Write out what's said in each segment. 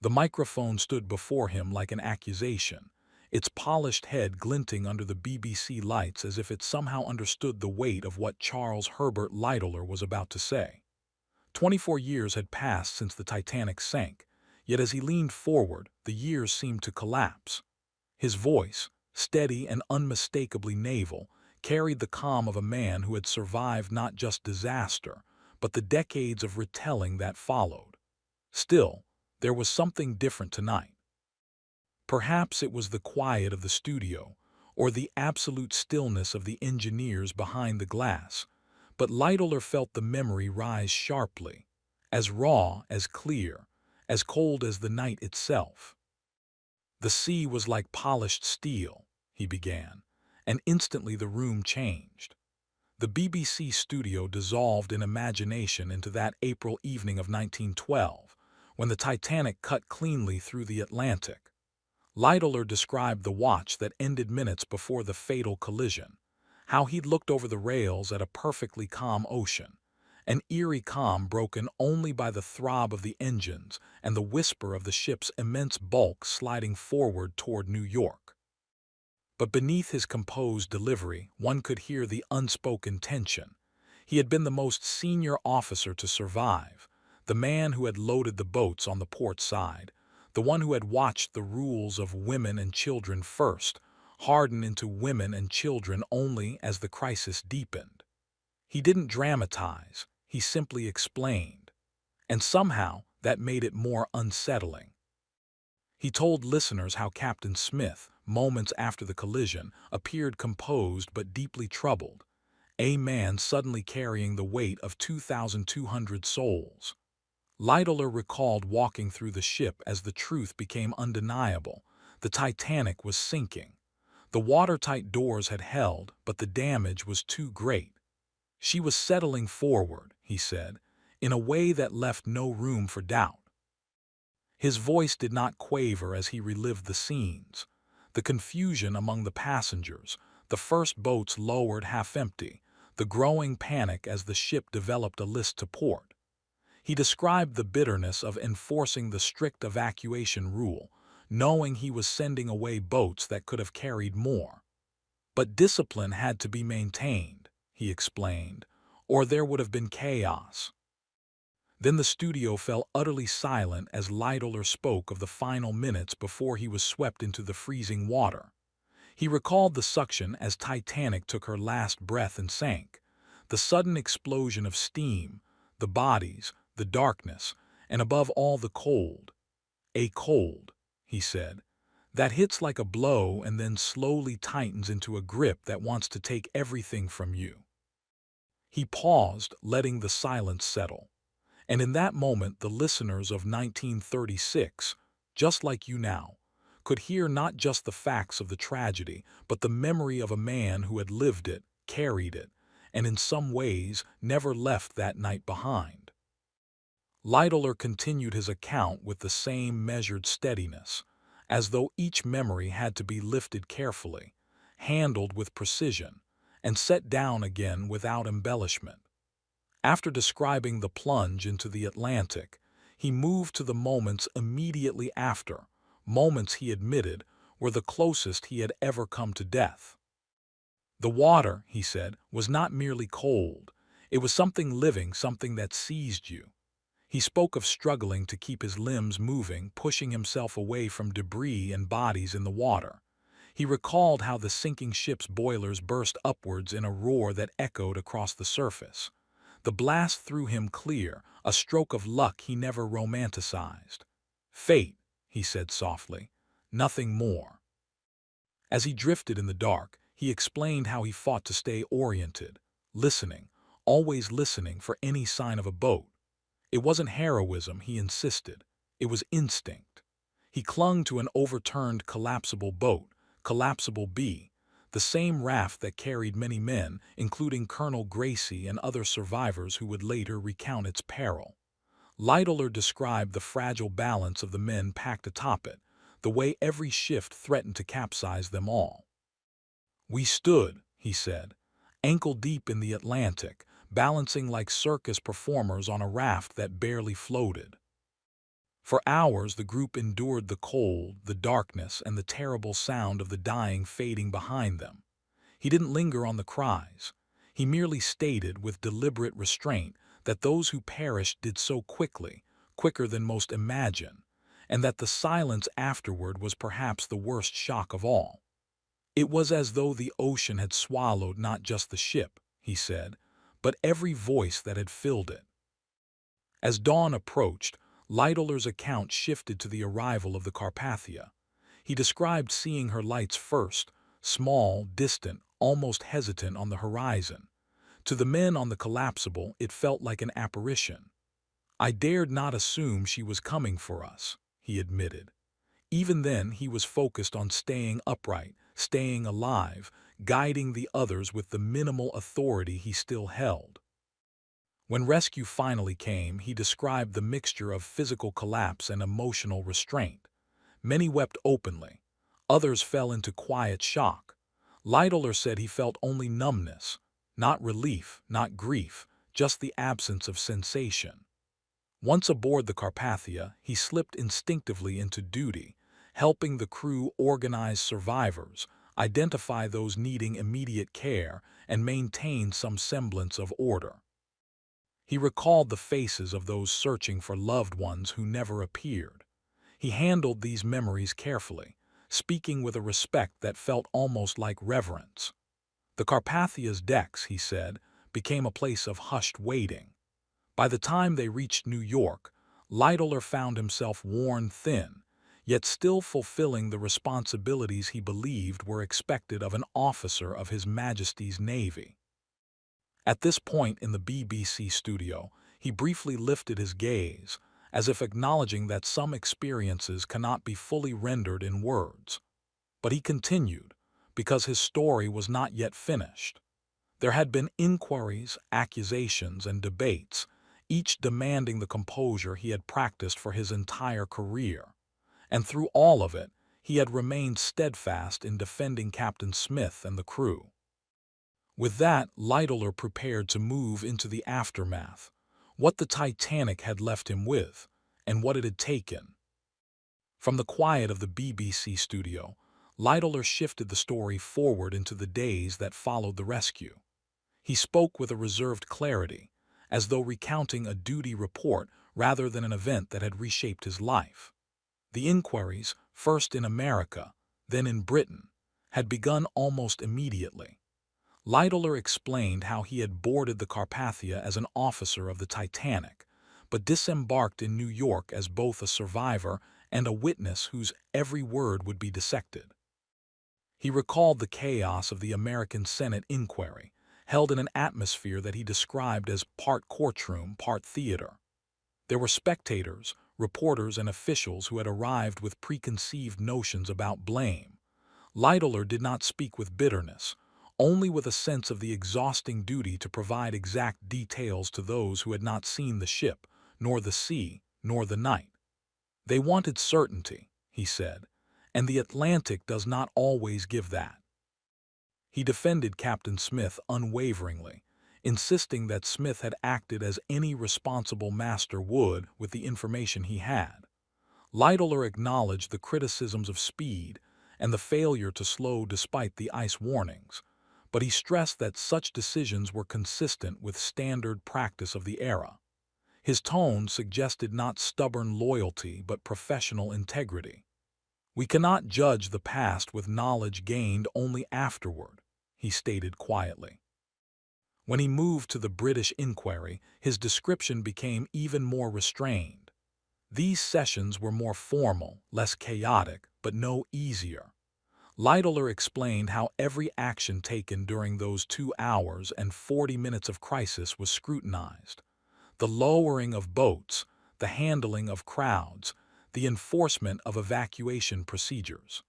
The microphone stood before him like an accusation, its polished head glinting under the BBC lights as if it somehow understood the weight of what Charles Herbert Lightoller was about to say. 24 years had passed since the Titanic sank, yet as he leaned forward, the years seemed to collapse. His voice, steady and unmistakably naval, carried the calm of a man who had survived not just disaster, but the decades of retelling that followed. Still, there was something different tonight. Perhaps it was the quiet of the studio, or the absolute stillness of the engineers behind the glass, but Lightoller felt the memory rise sharply, as raw, as clear, as cold as the night itself. "The sea was like polished steel," he began, and instantly the room changed. The BBC studio dissolved in imagination into that April evening of 1912, when the Titanic cut cleanly through the Atlantic. Lightoller described the watch that ended minutes before the fatal collision, how he'd looked over the rails at a perfectly calm ocean, an eerie calm broken only by the throb of the engines and the whisper of the ship's immense bulk sliding forward toward New York. But beneath his composed delivery, one could hear the unspoken tension. He had been the most senior officer to survive, the man who had loaded the boats on the port side, the one who had watched the rules of women and children first harden into women and children only as the crisis deepened. He didn't dramatize, he simply explained, and somehow that made it more unsettling. He told listeners how Captain Smith, moments after the collision, appeared composed but deeply troubled, a man suddenly carrying the weight of 2,200 souls. Lightoller recalled walking through the ship as the truth became undeniable. The Titanic was sinking. The watertight doors had held, but the damage was too great. She was settling forward, he said, in a way that left no room for doubt. His voice did not quaver as he relived the scenes. The confusion among the passengers, the first boats lowered half empty, the growing panic as the ship developed a list to port. He described the bitterness of enforcing the strict evacuation rule, knowing he was sending away boats that could have carried more. But discipline had to be maintained, he explained, or there would have been chaos. Then the studio fell utterly silent as Lightoller spoke of the final minutes before he was swept into the freezing water. He recalled the suction as Titanic took her last breath and sank, the sudden explosion of steam, the bodies, the darkness, and above all the cold. A cold, he said, that hits like a blow and then slowly tightens into a grip that wants to take everything from you. He paused, letting the silence settle. And in that moment, the listeners of 1936, just like you now, could hear not just the facts of the tragedy, but the memory of a man who had lived it, carried it, and in some ways never left that night behind. Lightoller continued his account with the same measured steadiness, as though each memory had to be lifted carefully, handled with precision, and set down again without embellishment. After describing the plunge into the Atlantic, he moved to the moments immediately after, moments he admitted were the closest he had ever come to death. The water, he said, was not merely cold. It was something living, something that seized you. He spoke of struggling to keep his limbs moving, pushing himself away from debris and bodies in the water. He recalled how the sinking ship's boilers burst upwards in a roar that echoed across the surface. The blast threw him clear, a stroke of luck he never romanticized. Fate, he said softly, nothing more. As he drifted in the dark, he explained how he fought to stay oriented, listening, always listening for any sign of a boat. It wasn't heroism, he insisted. It was instinct. He clung to an overturned collapsible boat, Collapsible B, the same raft that carried many men, including Colonel Gracie and other survivors who would later recount its peril. Lightoller described the fragile balance of the men packed atop it, the way every shift threatened to capsize them all. "We stood," he said, ankle-deep in the Atlantic, balancing like circus performers on a raft that barely floated. For hours, the group endured the cold, the darkness, and the terrible sound of the dying fading behind them. He didn't linger on the cries. He merely stated with deliberate restraint that those who perished did so quickly, quicker than most imagine, and that the silence afterward was perhaps the worst shock of all. It was as though the ocean had swallowed not just the ship, he said, but every voice that had filled it. As dawn approached, Lightoller's account shifted to the arrival of the Carpathia. He described seeing her lights first, small, distant, almost hesitant on the horizon. To the men on the Collapsible, it felt like an apparition. "I dared not assume she was coming for us," he admitted. Even then, he was focused on staying upright, staying alive, guiding the others with the minimal authority he still held. When rescue finally came, he described the mixture of physical collapse and emotional restraint. Many wept openly. Others fell into quiet shock. Lightoller said he felt only numbness, not relief, not grief, just the absence of sensation. Once aboard the Carpathia, he slipped instinctively into duty, helping the crew organize survivors, identify those needing immediate care, and maintain some semblance of order. He recalled the faces of those searching for loved ones who never appeared. He handled these memories carefully, speaking with a respect that felt almost like reverence. The Carpathia's decks, he said, became a place of hushed waiting. By the time they reached New York, Lightoller found himself worn thin, yet still fulfilling the responsibilities he believed were expected of an officer of His Majesty's Navy. At this point in the BBC studio, he briefly lifted his gaze, as if acknowledging that some experiences cannot be fully rendered in words. But he continued, because his story was not yet finished. There had been inquiries, accusations, and debates, each demanding the composure he had practiced for his entire career. And through all of it, he had remained steadfast in defending Captain Smith and the crew. With that, Lightoller prepared to move into the aftermath, what the Titanic had left him with, and what it had taken. From the quiet of the BBC studio, Lightoller shifted the story forward into the days that followed the rescue. He spoke with a reserved clarity, as though recounting a duty report rather than an event that had reshaped his life. The inquiries, first in America, then in Britain, had begun almost immediately. Lightoller explained how he had boarded the Carpathia as an officer of the Titanic, but disembarked in New York as both a survivor and a witness whose every word would be dissected. He recalled the chaos of the American Senate inquiry, held in an atmosphere that he described as part courtroom, part theater. There were spectators, reporters, and officials who had arrived with preconceived notions about blame. Lightoller did not speak with bitterness, only with a sense of the exhausting duty to provide exact details to those who had not seen the ship, nor the sea, nor the night. They wanted certainty, he said, and the Atlantic does not always give that. He defended Captain Smith unwaveringly, insisting that Smith had acted as any responsible master would with the information he had. Lightoller acknowledged the criticisms of speed and the failure to slow despite the ice warnings, but he stressed that such decisions were consistent with standard practice of the era. His tone suggested not stubborn loyalty but professional integrity. "We cannot judge the past with knowledge gained only afterward," he stated quietly. When he moved to the British inquiry, his description became even more restrained. These sessions were more formal, less chaotic, but no easier. Lightoller explained how every action taken during those 2 hours and 40 minutes of crisis was scrutinized. The lowering of boats, the handling of crowds, the enforcement of evacuation procedures.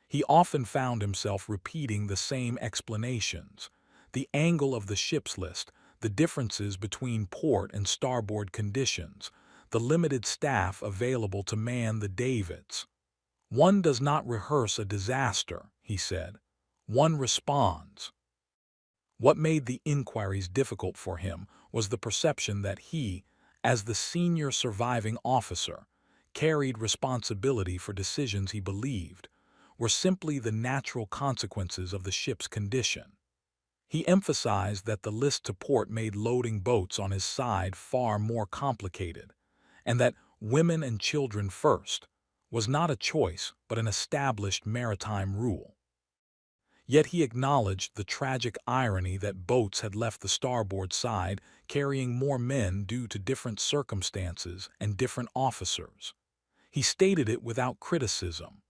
He often found himself repeating the same explanations: the angle of the ship's list, the differences between port and starboard conditions, the limited staff available to man the davits. "One does not rehearse a disaster," he said. "One responds." What made the inquiries difficult for him was the perception that he, as the senior surviving officer, carried responsibility for decisions he believed were simply the natural consequences of the ship's condition. He emphasized that the list to port made loading boats on his side far more complicated, and that women and children first was not a choice but an established maritime rule. Yet he acknowledged the tragic irony that boats had left the starboard side carrying more men due to different circumstances and different officers. He stated it without criticism.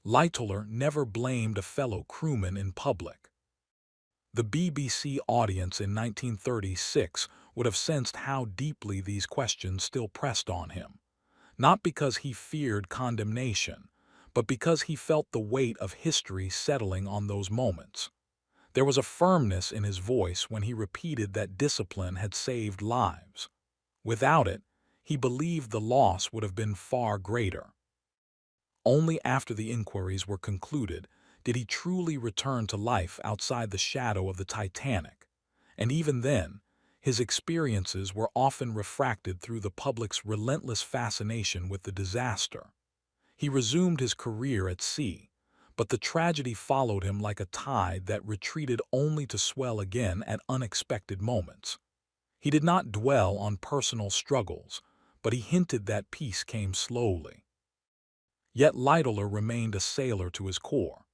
Lightoller never blamed a fellow crewman in public. The BBC audience in 1936 would have sensed how deeply these questions still pressed on him, not because he feared condemnation, but because he felt the weight of history settling on those moments. There was a firmness in his voice when he repeated that discipline had saved lives. Without it, he believed the loss would have been far greater. Only after the inquiries were concluded did he truly return to life outside the shadow of the Titanic, and even then, his experiences were often refracted through the public's relentless fascination with the disaster. He resumed his career at sea, but the tragedy followed him like a tide that retreated only to swell again at unexpected moments. He did not dwell on personal struggles, but he hinted that peace came slowly. Yet Lightoller remained a sailor to his core.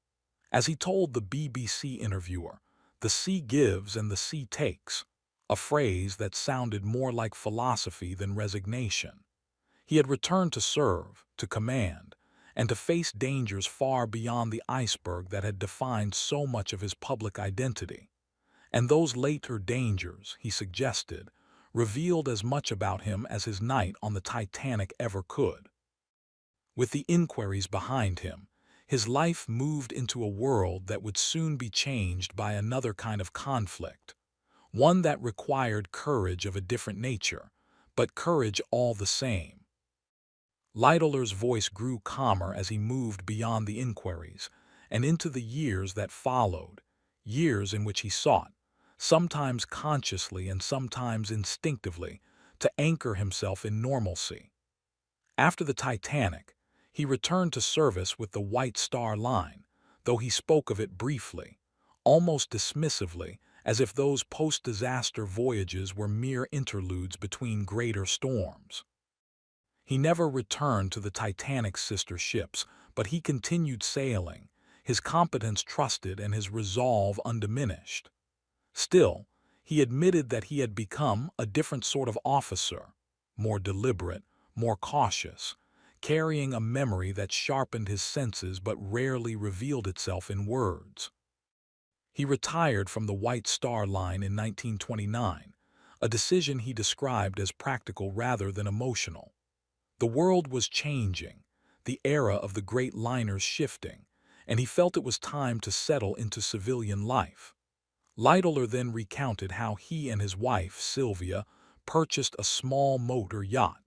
As he told the BBC interviewer, "The sea gives and the sea takes," a phrase that sounded more like philosophy than resignation. He had returned to serve, to command, and to face dangers far beyond the iceberg that had defined so much of his public identity. And those later dangers, he suggested, revealed as much about him as his night on the Titanic ever could. With the inquiries behind him, his life moved into a world that would soon be changed by another kind of conflict, one that required courage of a different nature, but courage all the same. Lightoller's voice grew calmer as he moved beyond the inquiries and into the years that followed, years in which he sought, sometimes consciously and sometimes instinctively, to anchor himself in normalcy. After the Titanic, he returned to service with the White Star Line, though he spoke of it briefly, almost dismissively, as if those post-disaster voyages were mere interludes between greater storms. He never returned to the Titanic's sister ships, but he continued sailing, his competence trusted and his resolve undiminished. Still, he admitted that he had become a different sort of officer, more deliberate, more cautious, carrying a memory that sharpened his senses but rarely revealed itself in words. He retired from the White Star Line in 1929, a decision he described as practical rather than emotional. The world was changing, the era of the great liners shifting, and he felt it was time to settle into civilian life. Lightoller then recounted how he and his wife, Sylvia, purchased a small motor yacht,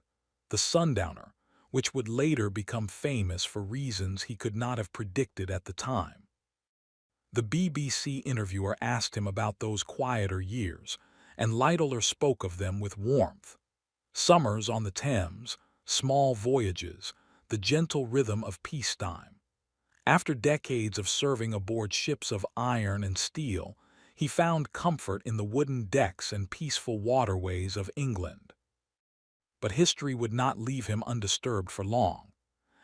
the Sundowner, which would later become famous for reasons he could not have predicted at the time. The BBC interviewer asked him about those quieter years, and Lightoller spoke of them with warmth. Summers on the Thames, small voyages, the gentle rhythm of peacetime. After decades of serving aboard ships of iron and steel, he found comfort in the wooden decks and peaceful waterways of England. But history would not leave him undisturbed for long.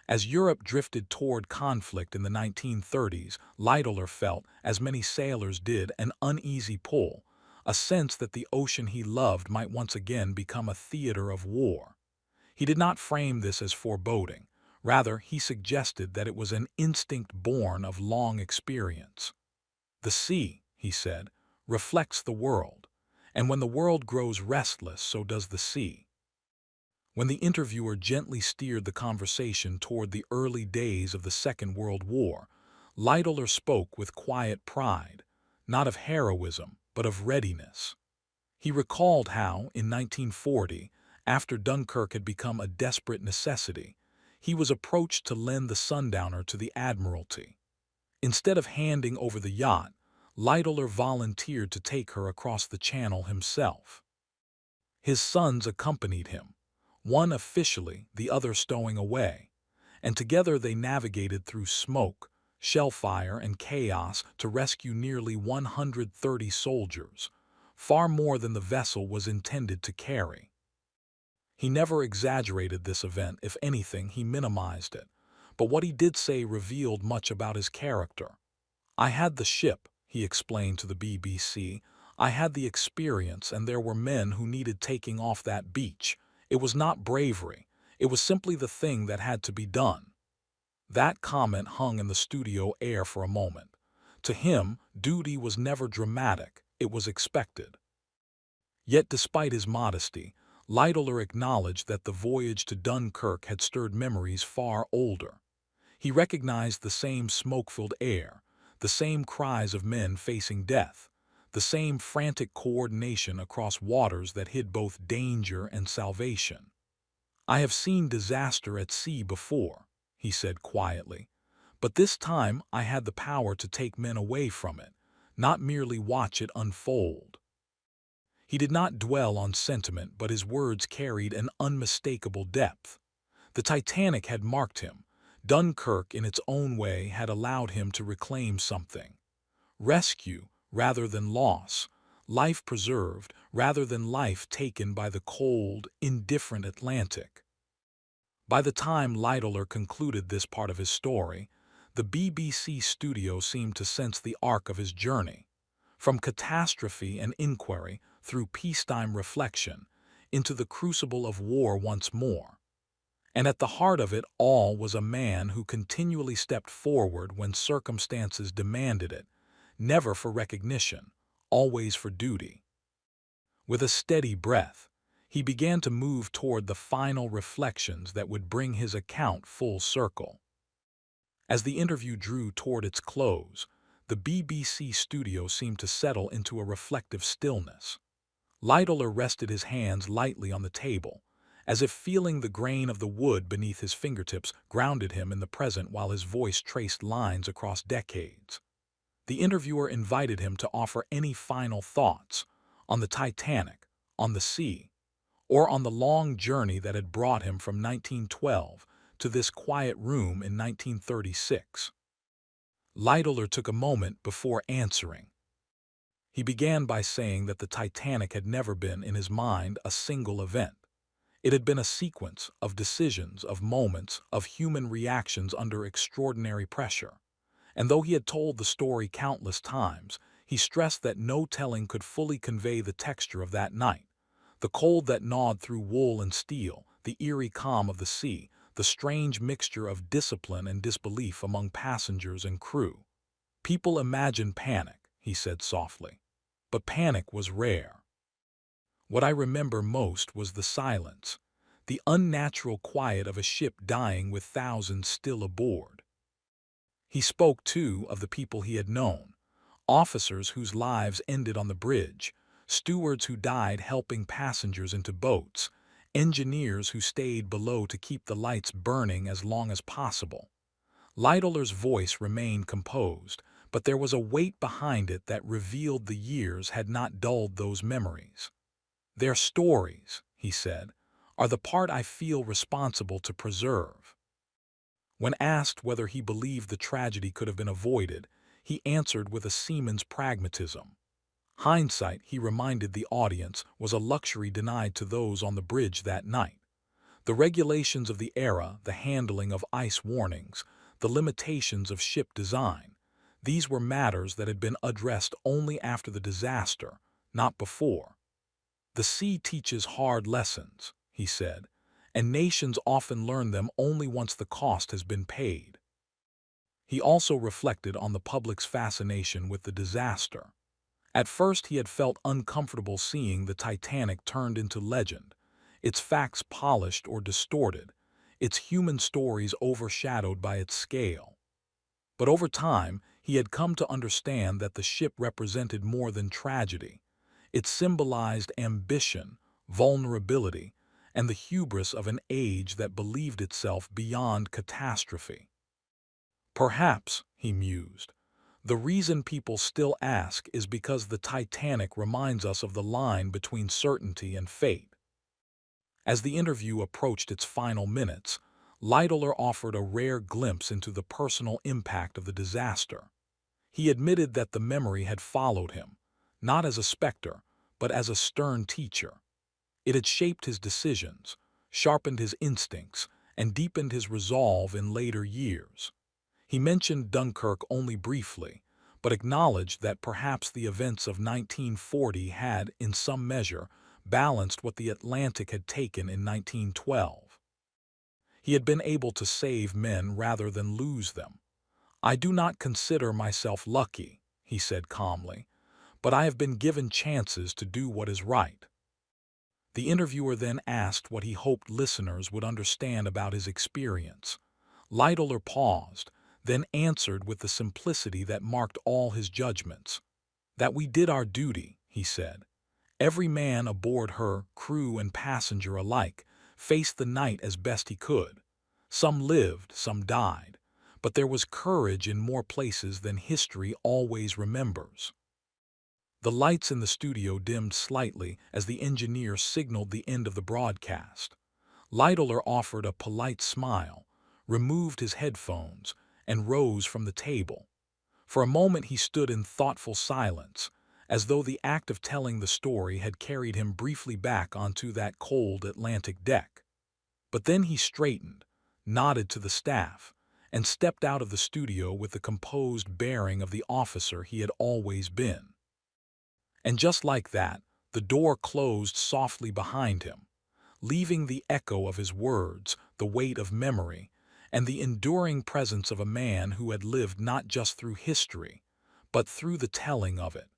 As Europe drifted toward conflict in the 1930s, Lightoller felt, as many sailors did, an uneasy pull, a sense that the ocean he loved might once again become a theater of war. He did not frame this as foreboding. Rather, he suggested that it was an instinct born of long experience. "The sea," he said, "reflects the world, and when the world grows restless, so does the sea." When the interviewer gently steered the conversation toward the early days of the Second World War, Lightoller spoke with quiet pride, not of heroism, but of readiness. He recalled how, in 1940, after Dunkirk had become a desperate necessity, he was approached to lend the Sundowner to the Admiralty. Instead of handing over the yacht, Lightoller volunteered to take her across the channel himself. His sons accompanied him, one officially, the other stowing away, and together they navigated through smoke, shellfire, and chaos to rescue nearly 130 soldiers, far more than the vessel was intended to carry. He never exaggerated this event; if anything, he minimized it. But what he did say revealed much about his character. "I had the ship," he explained to the BBC. "I had the experience, and there were men who needed taking off that beach. It was not bravery. It was simply the thing that had to be done." That comment hung in the studio air for a moment. To him, duty was never dramatic, it was expected. Yet despite his modesty, Lightoller acknowledged that the voyage to Dunkirk had stirred memories far older. He recognized the same smoke-filled air, the same cries of men facing death, the same frantic coordination across waters that hid both danger and salvation. "I have seen disaster at sea before," he said quietly, "but this time I had the power to take men away from it, not merely watch it unfold." He did not dwell on sentiment, but his words carried an unmistakable depth. The Titanic had marked him. Dunkirk, in its own way, had allowed him to reclaim something. Rescue rather than loss, life preserved rather than life taken by the cold, indifferent Atlantic. By the time Lightoller concluded this part of his story, the BBC studio seemed to sense the arc of his journey. From catastrophe and inquiry, through peacetime reflection, into the crucible of war once more. And at the heart of it all was a man who continually stepped forward when circumstances demanded it, never for recognition, always for duty. With a steady breath, he began to move toward the final reflections that would bring his account full circle. As the interview drew toward its close, the BBC studio seemed to settle into a reflective stillness. Lightoller rested his hands lightly on the table, as if feeling the grain of the wood beneath his fingertips grounded him in the present while his voice traced lines across decades. The interviewer invited him to offer any final thoughts on the Titanic, on the sea, or on the long journey that had brought him from 1912 to this quiet room in 1936. Lightoller took a moment before answering. He began by saying that the Titanic had never been, in his mind, a single event. It had been a sequence of decisions, of moments, of human reactions under extraordinary pressure. And though he had told the story countless times, he stressed that no telling could fully convey the texture of that night. The cold that gnawed through wool and steel, the eerie calm of the sea, the strange mixture of discipline and disbelief among passengers and crew. "People imagine panic," he said softly, "but panic was rare. What I remember most was the silence, the unnatural quiet of a ship dying with thousands still aboard." He spoke, too, of the people he had known, officers whose lives ended on the bridge, stewards who died helping passengers into boats, engineers who stayed below to keep the lights burning as long as possible. Lightoller's voice remained composed, but there was a weight behind it that revealed the years had not dulled those memories. "Their stories," he said, "are the part I feel responsible to preserve." When asked whether he believed the tragedy could have been avoided, he answered with a seaman's pragmatism. Hindsight, he reminded the audience, was a luxury denied to those on the bridge that night. The regulations of the era, the handling of ice warnings, the limitations of ship design, these were matters that had been addressed only after the disaster, not before. "The sea teaches hard lessons," he said, "and nations often learn them only once the cost has been paid." He also reflected on the public's fascination with the disaster. At first he had felt uncomfortable seeing the Titanic turned into legend, its facts polished or distorted, its human stories overshadowed by its scale. But over time, he had come to understand that the ship represented more than tragedy. It symbolized ambition, vulnerability, and the hubris of an age that believed itself beyond catastrophe. "Perhaps," he mused, "the reason people still ask is because the Titanic reminds us of the line between certainty and fate." As the interview approached its final minutes, Lightoller offered a rare glimpse into the personal impact of the disaster. He admitted that the memory had followed him, not as a specter, but as a stern teacher. It had shaped his decisions, sharpened his instincts, and deepened his resolve in later years. He mentioned Dunkirk only briefly, but acknowledged that perhaps the events of 1940 had, in some measure, balanced what the Atlantic had taken in 1912. He had been able to save men rather than lose them. "I do not consider myself lucky," he said calmly, "but I have been given chances to do what is right." The interviewer then asked what he hoped listeners would understand about his experience. Lightoller paused, then answered with the simplicity that marked all his judgments. "That we did our duty," he said. "Every man aboard her, crew and passenger alike, faced the night as best he could. Some lived, some died, but there was courage in more places than history always remembers." The lights in the studio dimmed slightly as the engineer signaled the end of the broadcast. Lightoller offered a polite smile, removed his headphones, and rose from the table. For a moment he stood in thoughtful silence, as though the act of telling the story had carried him briefly back onto that cold Atlantic deck. But then he straightened, nodded to the staff, and stepped out of the studio with the composed bearing of the officer he had always been. And just like that, the door closed softly behind him, leaving the echo of his words, the weight of memory, and the enduring presence of a man who had lived not just through history, but through the telling of it.